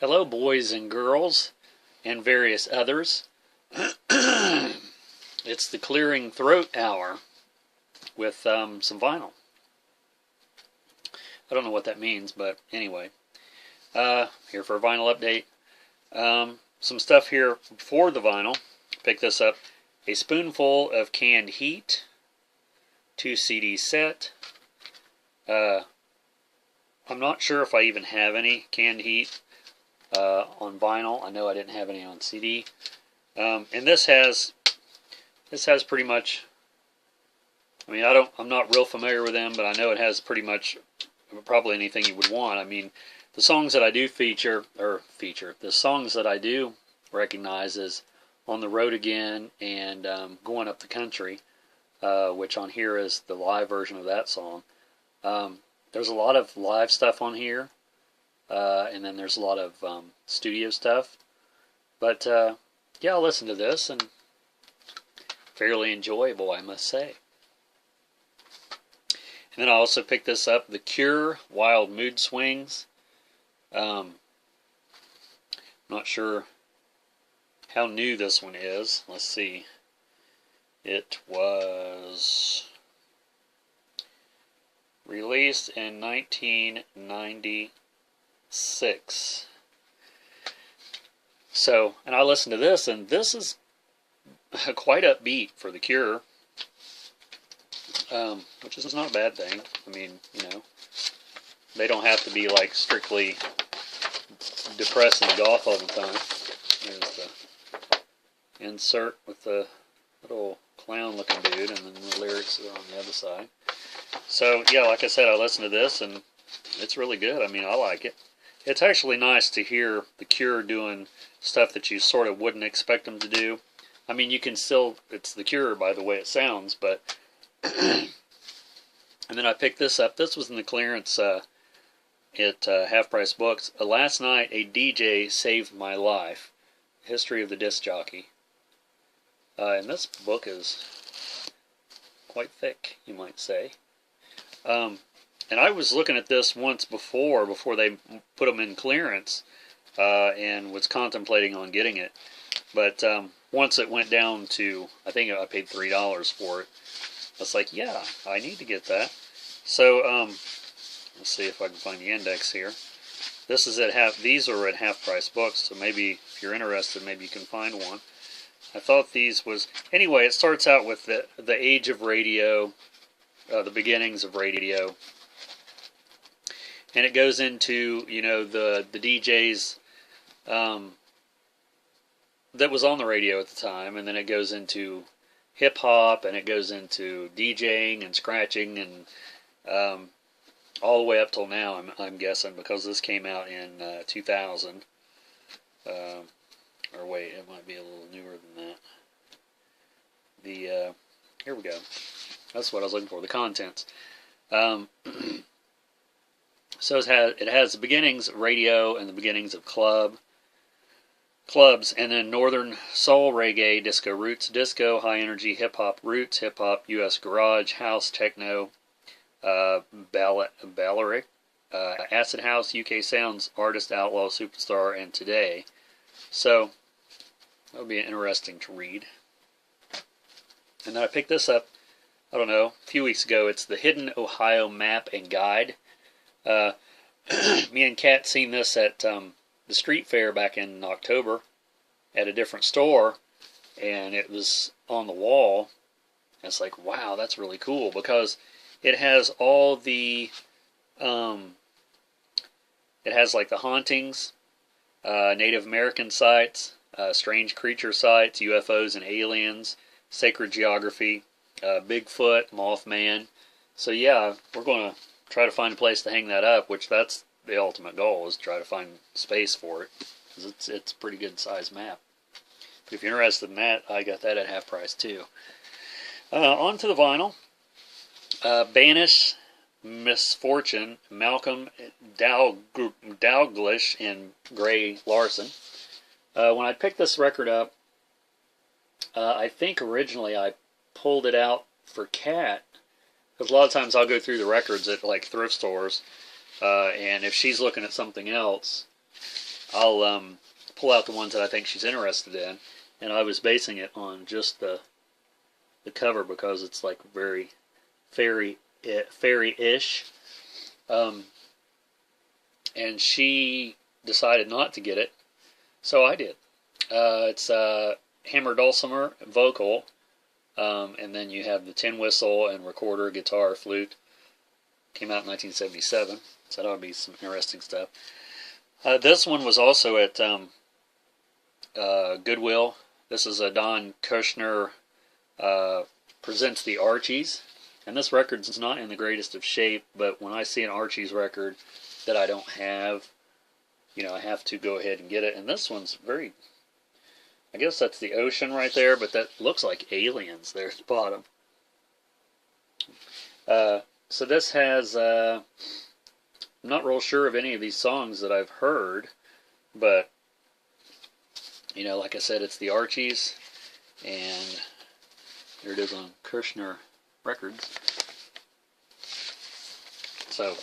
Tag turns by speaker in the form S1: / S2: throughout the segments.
S1: Hello, boys and girls, and various others. It's the clearing throat hour with some vinyl. I don't know what that means, but anyway. Here for a vinyl update. Some stuff here for the vinyl. Pick this up. A spoonful of canned heat. 2 CD set. I'm not sure if I even have any canned heat on vinyl. I know I didn't have any on CD. And this has pretty much, I mean, I'm not real familiar with them, but I know it has pretty much probably anything you would want. I mean, the songs that I do the songs that I do recognize is On the Road Again and Going Up the Country, which on here is the live version of that song. There's a lot of live stuff on here, and then there's a lot of studio stuff. But yeah, I'll listen to this, and fairly enjoyable, I must say. And then I also picked this up, The Cure, Wild Mood Swings. Not sure how new this one is. Let's see. It was released in 1996. So, and I listened to this, and this is quite upbeat for The Cure, which is not a bad thing. I mean, you know, they don't have to be like strictly depressed and goth all the time. There's the insert with the little clown-looking dude, and then the lyrics are on the other side. So, yeah, like I said, I listened to this, and it's really good. I mean, I like it. It's actually nice to hear The Cure doing stuff that you sort of wouldn't expect them to do. I mean, you can still, it's The Cure by the way it sounds, but, and then I picked this up. This was in the clearance at Half Price Books. Last night, a DJ saved my life. History of the Disc Jockey. And this book is quite thick, you might say. And I was looking at this once before they put them in clearance, and was contemplating on getting it. But once it went down to, I think I paid $3 for it, I was like, yeah, I need to get that. So let's see if I can find the index here. This is these are at Half Price Books, so maybe if you're interested, maybe you can find one. I thought these was, anyway, it starts out with the age of radio, the beginnings of radio. And it goes into, you know, the DJs that was on the radio at the time, and then it goes into hip hop, and it goes into DJing and scratching, and all the way up till now, I'm guessing, because this came out in 2000. Or wait, it might be a little newer than that. Here we go. That's what I was looking for. The contents. So it has the beginnings of radio and the beginnings of clubs, and then northern soul, reggae, disco roots, disco, high energy, hip hop roots, hip hop, U.S. garage, house, techno, balearic, acid house, UK sounds, artist, outlaw, superstar, and today. So that'll be interesting to read. And then I picked this up, I don't know, a few weeks ago. It's the Hidden Ohio Map and Guide. Me and Kat seen this at the street fair back in October at a different store, and it was on the wall. And it's like, wow, that's really cool, because it has all the it has like the hauntings, Native American sites, strange creature sites, UFOs and aliens, sacred geography, Bigfoot, Mothman. So yeah, we're going to try to find a place to hang that up, which that's the ultimate goal, is to try to find space for it, because it's a pretty good size map. But if you're interested in that, I got that at half price too. On to the vinyl. Banish Misfortune, Malcolm Dalglish and Gray Larson. When I picked this record up, I think originally I pulled it out for Kat, because a lot of times I'll go through the records at like thrift stores, and if she's looking at something else, I'll pull out the ones that I think she's interested in, and I was basing it on just the cover because it's like very fairy-ish. And she decided not to get it, so I did. It's hammer dulcimer, vocal, and then you have the tin whistle and recorder, guitar, flute. Came out in 1977, so that would be some interesting stuff. This one was also at Goodwill. This is a Don Kushner presents the Archies, and this record's not in the greatest of shape, but when I see an Archies record that I don't have, I have to go ahead and get it. And this one's very, I guess that's the ocean right there, but that looks like aliens there at the bottom. So this has, I'm not real sure of any of these songs that I've heard, but, like I said, it's the Archies, and here it is on Kushner Records. So,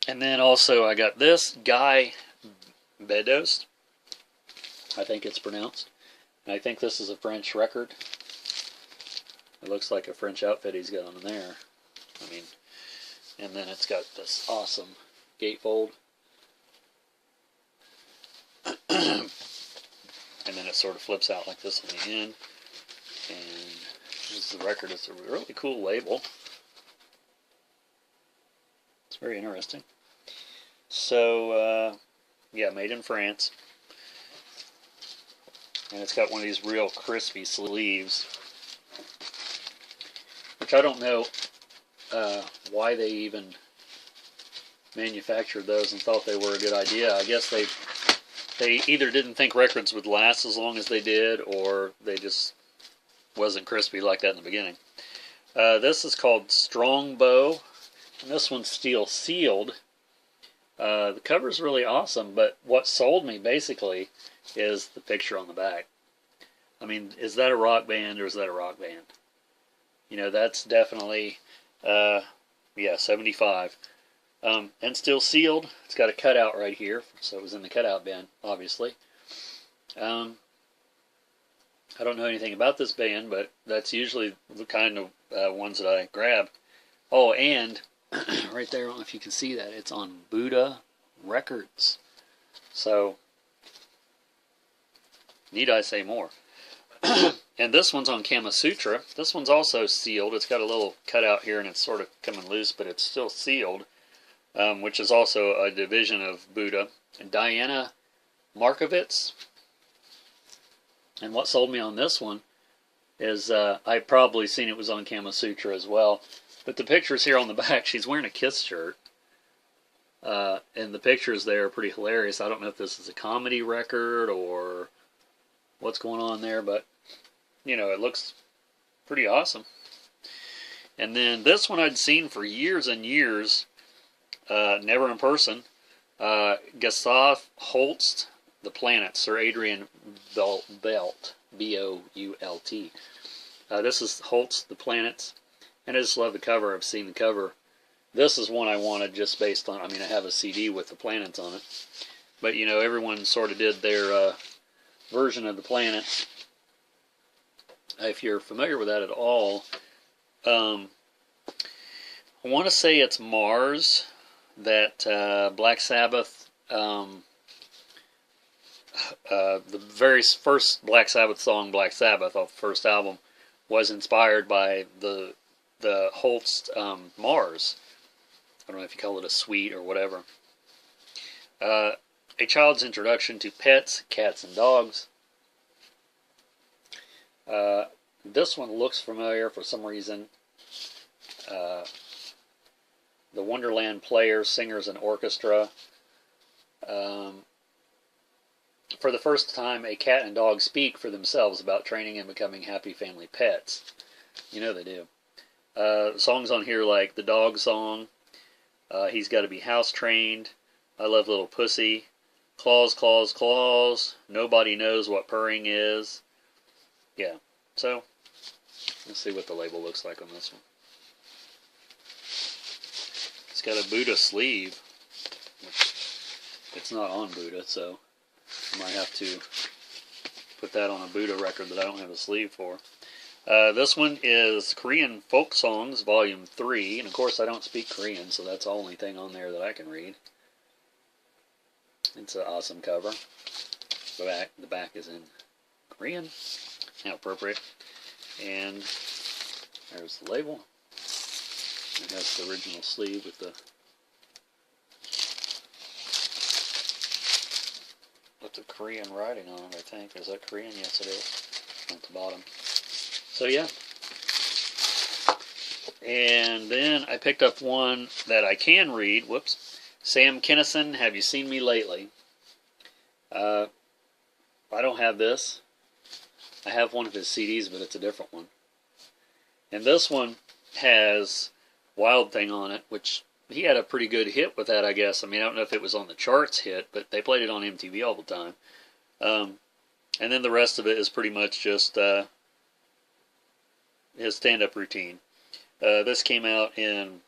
S1: and then also I got this Guy Bedos, I think it's pronounced, and I think this is a French record. It looks like a French outfit he's got on there. And then it's got this awesome gatefold. And then it sort of flips out like this on the end. And this is the record. It's a really cool label. It's very interesting. So, yeah, made in France. And it's got one of these real crispy sleeves, which I don't know why they even manufactured those and thought they were a good idea. I guess they either didn't think records would last as long as they did, or they just wasn't crispy like that in the beginning. This is called Strongbow, and this one's steel sealed. The cover's really awesome, but what sold me basically is the picture on the back. Is that a rock band or is that a rock band? That's definitely, 75. And still sealed. It's got a cutout right here, so it was in the cutout bin, obviously. I don't know anything about this band, but that's usually the kind of ones that I grab. Oh, and right there, I don't know if you can see that, it's on Buddha Records. So, need I say more? And this one's on Kama Sutra. This one's also sealed. It's got a little cutout here, and it's sort of coming loose, but it's still sealed, which is also a division of Buddha. And Diana Markovitz. And what sold me on this one is I've probably seen it was on Kama Sutra as well. But the pictures here on the back, she's wearing a Kiss shirt. And the pictures there are pretty hilarious. I don't know if this is a comedy record or what's going on there, but it looks pretty awesome. And then this one I'd seen for years and years, never in person. Gustav Holst, The Planet, Sir Adrian Belt, B-O-U-L-T. This is Holst, The Planets, and I just love the cover. I've seen the cover. This is one I wanted just based on, I have a CD with the planets on it. But, everyone sort of did their version of the planets. If you're familiar with that at all, I want to say it's Mars that Black Sabbath, the very first Black Sabbath song, Black Sabbath, off the first album, was inspired by the Holst Mars. I don't know if you call it a suite or whatever. A Child's Introduction to Pets, Cats, and Dogs. This one looks familiar for some reason. The Wonderland Players, Singers, and Orchestra. For the first time, a cat and dog speak for themselves about training and becoming happy family pets. They do. Songs on here like the dog song, He's Got to Be House Trained, I Love Little Pussy, Claws, Claws, Claws, Nobody Knows What Purring Is. Yeah, so let's see what the label looks like on this one. It's got a Buddha sleeve, which it's not on Buddha, so I might have to put that on a Buddha record that I don't have a sleeve for. This one is Korean Folk Songs, Volume 3, and of course I don't speak Korean, so that's the only thing on there that I can read. It's an awesome cover. The back is in Korean. How appropriate. And there's the label. It has the original sleeve with the Korean writing on it, I think. Is that Korean? Yes, it is. On the bottom. So yeah. And then I picked up one that I can read. Whoops. Sam Kinison, Have You Seen Me Lately? I don't have this. I have one of his CDs, but it's a different one. And this one has Wild Thing on it, which he had a pretty good hit with that, I guess. I mean, I don't know if it was on the charts hit, but they played it on MTV all the time. And then the rest of it is pretty much just his stand-up routine. This came out in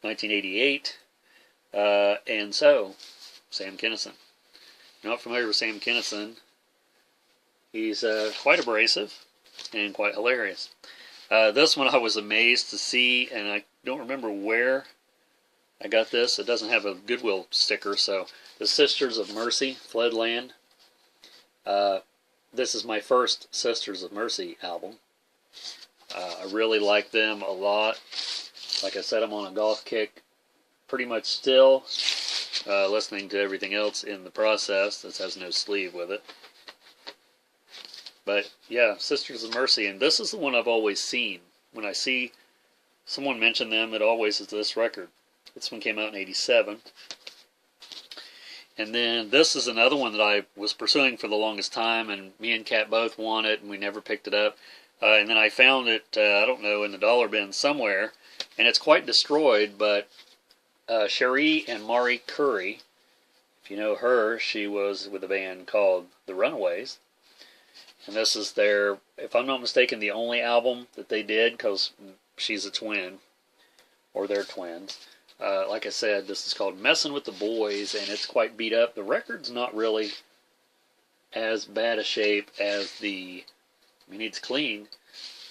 S1: 1988. And so, Sam Kinison. If you're not familiar with Sam Kinison, he's quite abrasive and quite hilarious. This one I was amazed to see, and I don't remember where I got this. It doesn't have a Goodwill sticker, so the Sisters of Mercy, Fled Land. This is my first Sisters of Mercy album. I really like them a lot. Like I said, I'm on a golf kick pretty much still, listening to everything else in the process. This has no sleeve with it. But yeah, Sisters of Mercy, and this is the one I've always seen. When I see someone mention them, it always is this record. This one came out in 87. And then this is another one that I was pursuing for the longest time, and me and Kat both want it, and we never picked it up. And then I found it, I don't know, in the dollar bin somewhere, and it's quite destroyed, but Cherie and Mari Curry, if you know her, she was with a band called The Runaways. And this is their, if I'm not mistaken, the only album that they did, because she's a twin, or they're twins. Like I said, this is called Messin' with the Boys, and it's quite beat up. The record's not really as bad a shape as the, I mean, it's clean,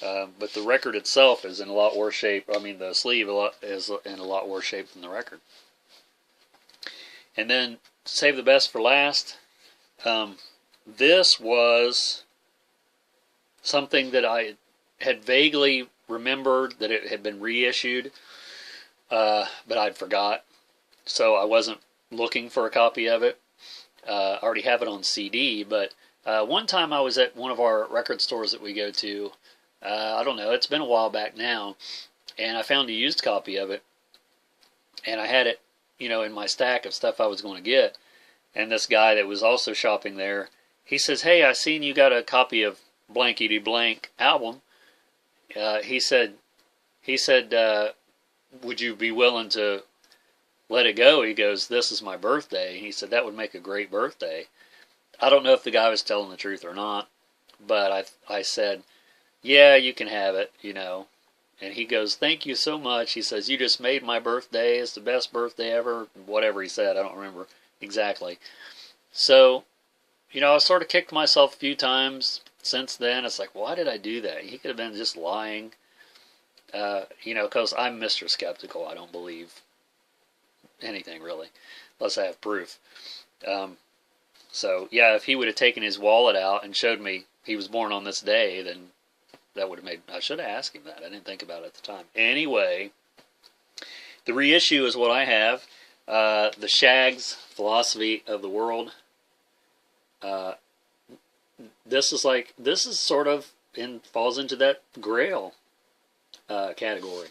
S1: but the record itself is in a lot worse shape. I mean, the sleeve is in a lot worse shape than the record. And then, save the best for last, this was something that I had vaguely remembered that it had been reissued, but I'd forgot, so I wasn't looking for a copy of it. I already have it on CD, but one time I was at one of our record stores that we go to, I don't know, it's been a while back now, and I found a used copy of it, and I had it, you know, in my stack of stuff I was going to get, and this guy that was also shopping there, he says, "Hey, I seen you got a copy of blankety blank album." He said, "Would you be willing to let it go?" He goes, "This is my birthday." He said, "That would make a great birthday." I don't know if the guy was telling the truth or not, but I said, "Yeah, you can have it, you know." And he goes, "Thank you so much." He says, "You just made my birthday. It's the best birthday ever." Whatever he said, I don't remember exactly. So, you know, I sort of kicked myself a few times since then. It's like, why did I do that? He could have been just lying. You know, because I'm Mr. Skeptical. I don't believe anything, really, unless I have proof. So, yeah, if he would have taken his wallet out and showed me he was born on this day, then that would have made... I should have asked him that. I didn't think about it at the time. Anyway, the reissue is what I have. The Shag's Philosophy of the World. This is sort of falls into that Grail category.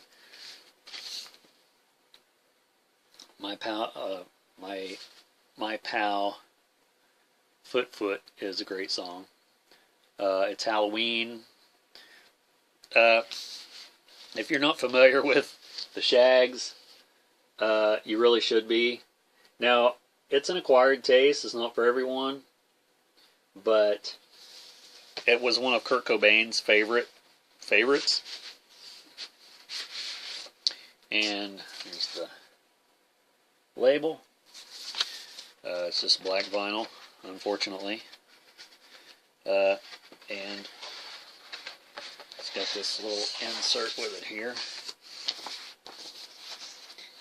S1: My pal Foot is a great song. It's Halloween. If you're not familiar with the Shags, you really should be. Now, it's an acquired taste. It's not for everyone, but it was one of Kurt Cobain's favorites. And here's the label. It's just black vinyl, unfortunately. And it's got this little insert with it here.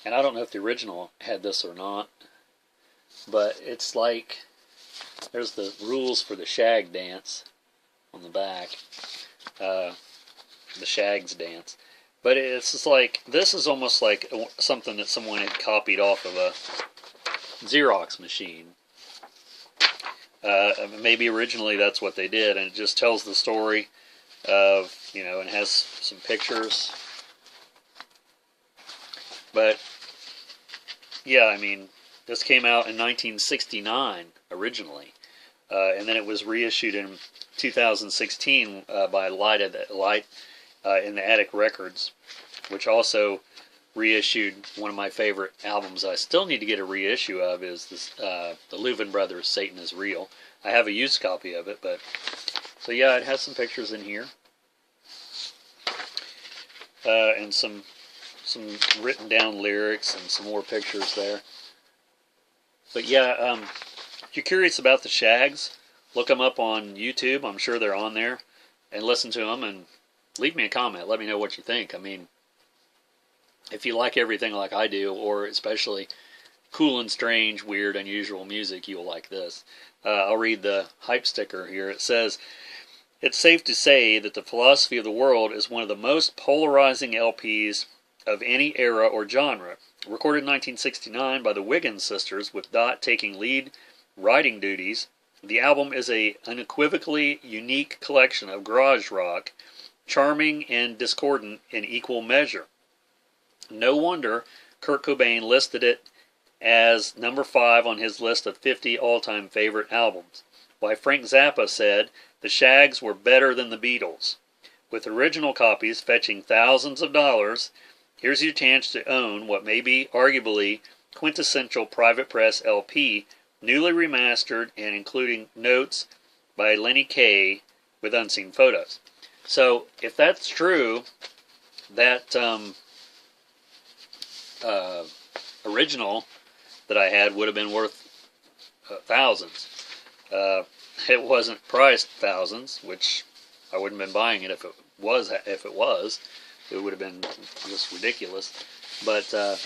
S1: And I don't know if the original had this or not, but it's like, there's the rules for the shag dance on the back, the shags dance. But it's just like, this is almost like something that someone had copied off of a Xerox machine. Maybe originally that's what they did, and it just tells the story of, and has some pictures. But yeah, I mean, this came out in 1969 originally, and then it was reissued in 2016 by Light in the Attic Records, which also reissued one of my favorite albums I still need to get a reissue of, is this, the Louvin Brothers' Satan is Real. I have a used copy of it, but so yeah, it has some pictures in here, and some written down lyrics and some more pictures there. But yeah, if you're curious about the Shags, look them up on YouTube. I'm sure they're on there, and listen to them and leave me a comment. Let me know what you think. I mean, if you like everything like I do, or especially cool and strange, weird, unusual music, you'll like this. I'll read the hype sticker here. It says, "It's safe to say that the Philosophy of the World is one of the most polarizing LPs of any era or genre. Recorded in 1969 by the Wiggins sisters, with Dot taking lead writing duties, the album is an unequivocally unique collection of garage rock, charming and discordant in equal measure. No wonder Kurt Cobain listed it as number 5 on his list of 50 all-time favorite albums. Why, Frank Zappa said the Shags were better than the Beatles. With original copies fetching thousands of dollars, here's your chance to own what may be arguably quintessential private press LP, newly remastered and including notes by Lenny Kaye with unseen photos." So, if that's true, that original that I had would have been worth thousands. It wasn't priced thousands, which I wouldn't have been buying it if it was. It would have been just ridiculous. But I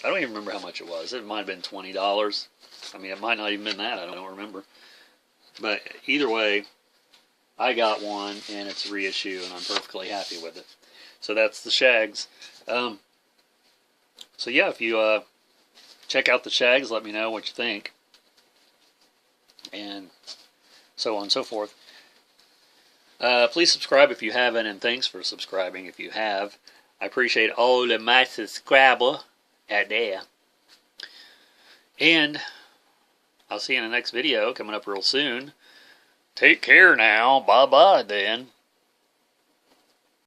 S1: don't even remember how much it was. It might have been $20. I mean, it might not even been that. I don't remember. But either way, I got one, and it's a reissue, and I'm perfectly happy with it. So that's the Shags. So yeah, if you check out the Shags, let me know what you think, and so on and so forth. Please subscribe if you haven't, and thanks for subscribing if you have. I appreciate all of my subscribers out there. And I'll see you in the next video coming up real soon. Take care now. Bye-bye then.